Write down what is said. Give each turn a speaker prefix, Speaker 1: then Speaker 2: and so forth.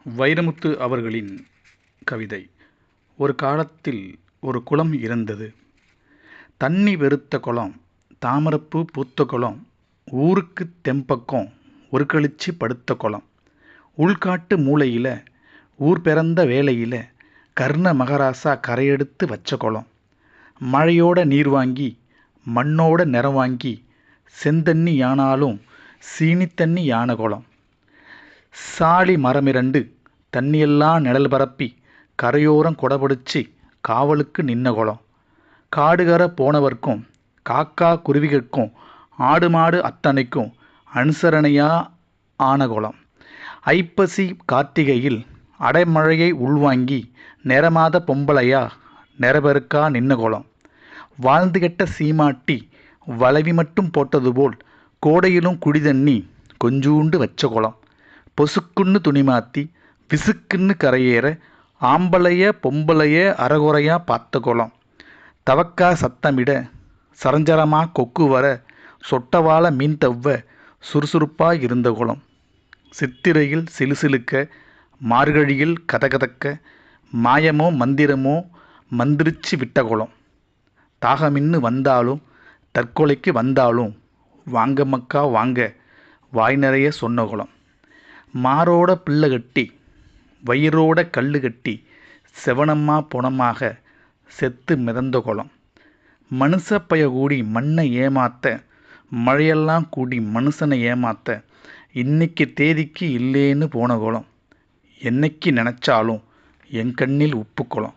Speaker 1: வைரமுத்து அவர்களின் கவிதை. ஒரு காலத்தில் ஒரு குளம் இருந்தது. தண்ணி வெறுத்த குளம், தாமரப்பூ பூத்த குளம், ஊருக்குத் தென்பக்கம் ஒருக்களிச்சு படுத்த குளம். உள்காட்டு மூலையில் ஊர் பிறந்த வேளையில் கர்ண மகராசா கரையெடுத்து வச்ச குளம். மழையோட நீர் வாங்கி மண்ணோட நிறம் வாங்கி செந்தண்ணி யானாலும் சீனித்தண்ணி யான குளம். சாலி மரமிரண்டு தண்ணியெல்லாம் நிழல் பரப்பி கரையோரம் கொடைபிடிச்சி காவலுக்கு நின்ன குளம். காடுகரை போனவர்க்கும் காக்கா குருவிகளுக்கும் ஆடு மாடு அத்தனைக்கும் அனுசரணையா ஆன குளம். ஐப்பசி கார்த்திகையில் அடைமழையை உள்வாங்கி நிறமாத பொம்பளையா நிறபெருக்கா நின்ன குளம். வாழ்ந்து கெட்ட சீமாட்டி வளவி மட்டும் போட்டது போல் கோடையிலும் குடிதண்ணி கொஞ்சூண்டு வச்ச குளம். பொசுக்குன்னு துணி மாற்றி விசுக்குன்னு கரையேற ஆம்பளைய பொம்பளைய அறகுறையா பார்த்த குளம். தவக்கா சத்தமிட சரஞ்சரமா கொக்கு வர சொட்டவாழ மீன் தவ்வ சுறுசுறுப்பா இருந்த குளம். சித்திரையில் சிலுசிலுக்க மார்கழியில் கதகதக்க மாயமோ மந்திரமோ மந்திரிச்சு விட்ட குளம். தாகமின்னு வந்தாலும் தற்கொலைக்கு வந்தாலும் வாங்க மக்கா வாங்க வாய் நிறைய சொன்ன குளம். மாரோட பிள்ளை கட்டி வயிறோட கல்லு கட்டி செவனம்மா பொணமாக செத்து மிதந்த குளம். மனுஷப்பய கூடி மண்ணை ஏமாத்த மழையெல்லாம் கூடி மனுஷனை ஏமாத்த இன்னைக்கு தேதிக்கு இல்லேன்னு போன குளம். என்னைக்கு நினச்சாலும் என் கண்ணில் உப்பு குளம்.